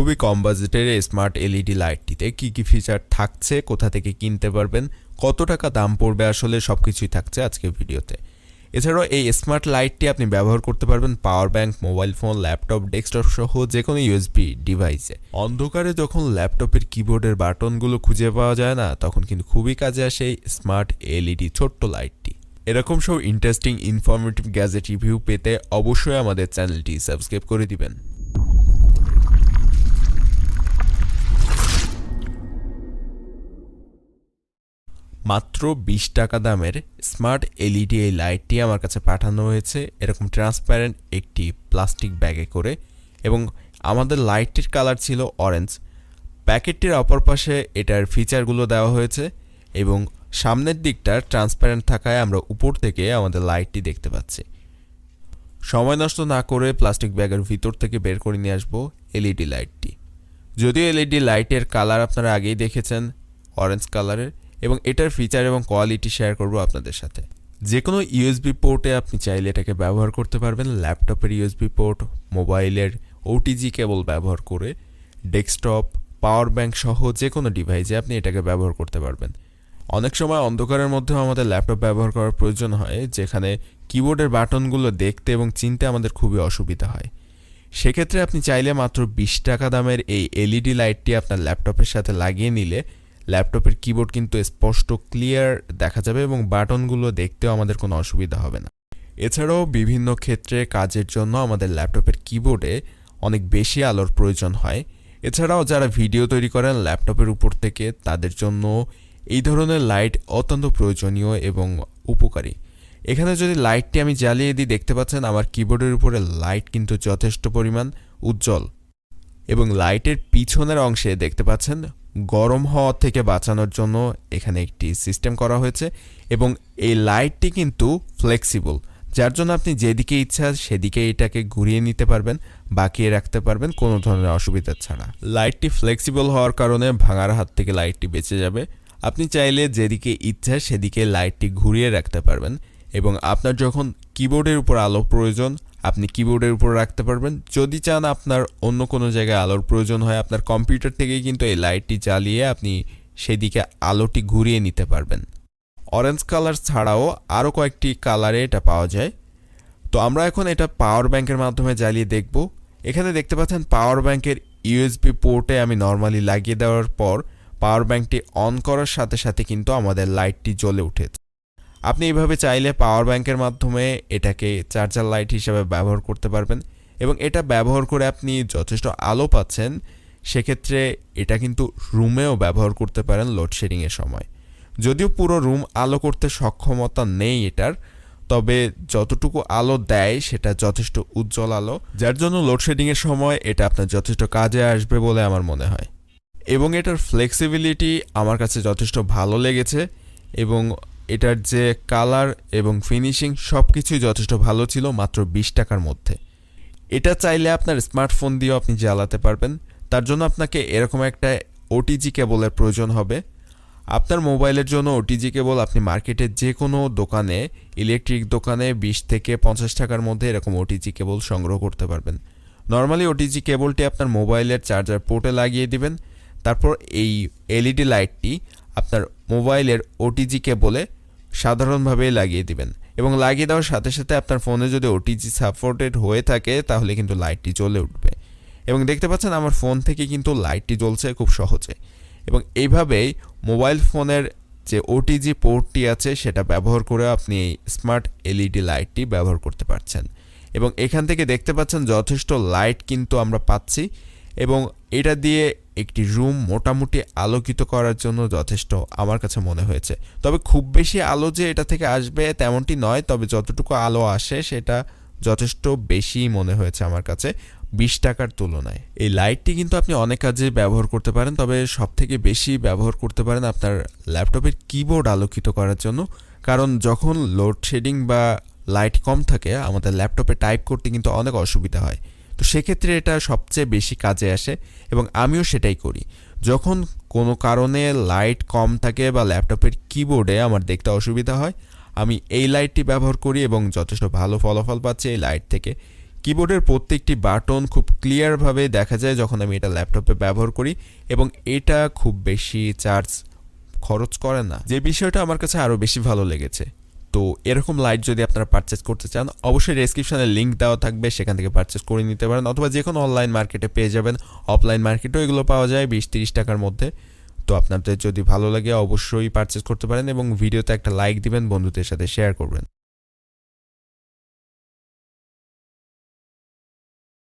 খুবই কম বাজেটের এই স্মার্ট এলইডি লাইটটিতে কি কি ফিচার থাকছে, কোথা থেকে কিনতে পারবেন, কত টাকা দাম পড়বে, আসলে সবকিছুই থাকছে আজকের ভিডিওতে। এছাড়াও এই স্মার্ট লাইটটি আপনি ব্যবহার করতে পারবেন power bank, mobile phone, laptop, desktop সহ যে কোনো ইউএসবি ডিভাইসে। অন্ধকারে যখন ল্যাপটপের কিবোর্ডের বাটনগুলো খুঁজে পাওয়া যায় না, তখন কিন্তু খুবই কাজে আসে এই স্মার্ট এলইডি ছোট্ট লাইটটি। এরকম সব ইন্টারেস্টিং ইনফরমেটিভ গ্যাজেট রিভিউ পেতে অবশ্যই আমাদের চ্যানেলটি সাবস্ক্রাইব করে দিবেন। মাত্র 20 টাকা দামের স্মার্ট এলইডি এই লাইটটি আমার কাছে পাঠানো হয়েছে এরকম ট্রান্সপারেন্ট একটি প্লাস্টিক ব্যাগে করে, এবং আমাদের লাইটটির কালার ছিল অরেঞ্জ। প্যাকেটটির অপর পাশে এটার ফিচারগুলো দেওয়া হয়েছে এবং সামনের দিকটা ট্রান্সপারেন্ট থাকায় আমরা উপর থেকে আমাদের লাইটটি দেখতে পাচ্ছি। সময় নষ্ট না করে প্লাস্টিক ব্যাগের ভিতর থেকে বের করে নিয়ে আসবো এলইডি লাইটটি। যদিও এলইডি লাইটের কালার আপনারা আগেই দেখেছেন অরেঞ্জ কালারের, এবং এটার ফিচার এবং কোয়ালিটি শেয়ার করব আপনাদের সাথে। যে কোনো ইউএসবি পোর্টে আপনি চাইলে এটাকে ব্যবহার করতে পারবেন। ল্যাপটপের ইউএসবি পোর্ট, মোবাইলের ওটিজি কেবল ব্যবহার করে, ডেস্কটপ, পাওয়ার ব্যাংক সহ যে কোনো ডিভাইসে আপনি এটাকে ব্যবহার করতে পারবেন। অনেক সময় অন্ধকারের মধ্যেও আমাদের ল্যাপটপ ব্যবহার করার প্রয়োজন হয়, যেখানে কিবোর্ডের বাটনগুলো দেখতে এবং চিনতে আমাদের খুবই অসুবিধা হয়। সেক্ষেত্রে আপনি চাইলে মাত্র 20 টাকা দামের এই এলইডি লাইটটি আপনার ল্যাপটপের সাথে লাগিয়ে নিলে ল্যাপটপের কিবোর্ড কিন্তু স্পষ্ট ক্লিয়ার দেখা যাবে এবং বাটনগুলো দেখতেও আমাদের কোনো অসুবিধা হবে না। এছাড়াও বিভিন্ন ক্ষেত্রে কাজের জন্য আমাদের ল্যাপটপের কিবোর্ডে অনেক বেশি আলোর প্রয়োজন হয়। এছাড়াও যারা ভিডিও তৈরি করেন ল্যাপটপের উপর থেকে, তাদের জন্য এই ধরনের লাইট অত্যন্ত প্রয়োজনীয় এবং উপকারী। এখানে যদি লাইটটি আমি জ্বালিয়ে দিই, দেখতে পাচ্ছেন আমার কিবোর্ডের উপরে লাইট কিন্তু যথেষ্ট পরিমাণ উজ্জ্বল, এবং লাইটের পিছনের অংশে দেখতে পাচ্ছেন গরম হওয়া থেকে বাঁচানোর জন্য এখানে একটি সিস্টেম করা হয়েছে, এবং এই লাইটটি কিন্তু ফ্লেক্সিবল, যার জন্য আপনি যেদিকে ইচ্ছা সেদিকে এটাকে ঘুরিয়ে নিতে পারবেন, বাঁকিয়ে রাখতে পারবেন কোনো ধরনের অসুবিধা ছাড়া। লাইটটি ফ্লেক্সিবল হওয়ার কারণে ভাঙার হাত থেকে লাইটটি বেঁচে যাবে। আপনি চাইলে যেদিকে ইচ্ছা সেদিকে লাইটটি ঘুরিয়ে রাখতে পারবেন, এবং আপনার যখন কিবোর্ডের উপর আলো প্রয়োজন আপনি কিবোর্ডের উপর রাখতে পারবেন। যদি চান আপনার অন্য কোনো জায়গায় আলোর প্রয়োজন হয়, আপনার কম্পিউটার থেকেই কিন্তু এই লাইটটি জ্বালিয়ে আপনি সেদিকে আলোটি ঘুরিয়ে নিতে পারবেন। অরেঞ্জ কালার ছাড়াও আরও কয়েকটি কালারে এটা পাওয়া যায়। তো আমরা এখন এটা পাওয়ার ব্যাংকের মাধ্যমে জ্বালিয়ে দেখব। এখানে দেখতে পাচ্ছেন পাওয়ার ব্যাংকের ইউএসবি পোর্টে আমি নর্মালি লাগিয়ে দেওয়ার পর পাওয়ার ব্যাংকটি অন করার সাথে সাথে কিন্তু আমাদের লাইটটি জ্বলে উঠেছে। আপনি এইভাবে চাইলে পাওয়ার ব্যাংকের মাধ্যমে এটাকে চার্জার লাইট হিসেবে ব্যবহার করতে পারবেন, এবং এটা ব্যবহার করে আপনি যথেষ্ট আলো পাচ্ছেন। সেক্ষেত্রে এটা কিন্তু রুমেও ব্যবহার করতে পারেন লোডশেডিংয়ের সময়। যদিও পুরো রুম আলো করতে সক্ষমতা নেই এটার, তবে যতটুকু আলো দেয় সেটা যথেষ্ট উজ্জ্বল আলো, যার জন্য লোডশেডিংয়ের সময় এটা আপনার যথেষ্ট কাজে আসবে বলে আমার মনে হয়। এবং এটার ফ্লেক্সিবিলিটি আমার কাছে যথেষ্ট ভালো লেগেছে, এবং এটার যে কালার এবং ফিনিশিং সব কিছুই যথেষ্ট ভালো ছিল মাত্র 20 টাকার মধ্যে। এটা চাইলে আপনার স্মার্টফোন দিয়েও আপনি জ্বালাতে পারবেন। তার জন্য আপনাকে এরকম একটা ওটিজি কেবলের প্রয়োজন হবে। আপনার মোবাইলের জন্য ওটিজি কেবল আপনি মার্কেটের যে কোনো দোকানে, ইলেকট্রিক দোকানে 20 থেকে 50 টাকার মধ্যে এরকম ওটিজি কেবল সংগ্রহ করতে পারবেন। নর্মালি ওটিজি কেবলটি আপনার মোবাইলের চার্জার পোর্টে লাগিয়ে দিবেন, তারপর এই এলইডি লাইটটি আপনার মোবাইলের ওটিজি কেবলে সাধারণভাবে লাগিয়ে দিবেন, এবং লাগিয়ে দেওয়ার সাথে সাথে আপনার ফোনে যদি ওটিজি সাপোর্টেড হয়ে থাকে তাহলে কিন্তু লাইটটি জ্বলে উঠবে। এবং দেখতে পাচ্ছেন আমার ফোন থেকে কিন্তু লাইটটি জ্বলছে খুব সহজে। এবং এইভাবেই মোবাইল ফোনের যে ওটিজি পোর্টটি আছে সেটা ব্যবহার করে আপনি এই স্মার্ট এলইডি লাইটটি ব্যবহার করতে পারছেন। এবং এখান থেকে দেখতে পাচ্ছেন যথেষ্ট লাইট কিন্তু আমরা পাচ্ছি, এবং এটা দিয়ে একটি রুম মোটামুটি আলোকিত করার জন্য যথেষ্ট আমার কাছে মনে হয়েছে। তবে খুব বেশি আলো যে এটা থেকে আসবে তেমনটি নয়, তবে যতটুকু আলো আসে সেটা যথেষ্ট বেশি মনে হয়েছে আমার কাছে 20 টাকার তুলনায়। এই লাইটটি কিন্তু আপনি অনেক কাজে ব্যবহার করতে পারেন, তবে সবথেকে বেশি ব্যবহার করতে পারেন আপনার ল্যাপটপের কিবোর্ড আলোকিত করার জন্য। কারণ যখন লোডশেডিং বা লাইট কম থাকে আমাদের ল্যাপটপে টাইপ করতে কিন্তু অনেক অসুবিধা হয়। তো সেক্ষেত্রে এটা সবচেয়ে বেশি কাজে আসে, এবং আমিও সেটাই করি। যখন কোনো কারণে লাইট কম থাকে বা ল্যাপটপের কিবোর্ডে আমার দেখতে অসুবিধা হয়, আমি এই লাইটটি ব্যবহার করি এবং যথেষ্ট ভালো ফলাফল পাচ্ছি এই লাইট থেকে। কিবোর্ডের প্রত্যেকটি বাটন খুব ক্লিয়ারভাবে দেখা যায় যখন আমি এটা ল্যাপটপে ব্যবহার করি এবং এটা খুব বেশি চার্জ খরচ করে না, যে বিষয়টা আমার কাছে আরও বেশি ভালো লেগেছে। তো এরকম লাইট যদি আপনারা পারচেস করতে চান, অবশ্যই ডেসক্রিপশনে লিঙ্ক দেওয়া থাকবে, সেখান থেকে পারচেস করে নিতে পারেন, অথবা যে কোনো অনলাইন মার্কেটে পেয়ে যাবেন। অফলাইন মার্কেটেও এগুলো পাওয়া যায় 20-30 টাকার মধ্যে। তো আপনাদের যদি ভালো লাগে অবশ্যই পারচেস করতে পারেন এবং ভিডিওতে একটা লাইক দিবেন, বন্ধুদের সাথে শেয়ার করবেন।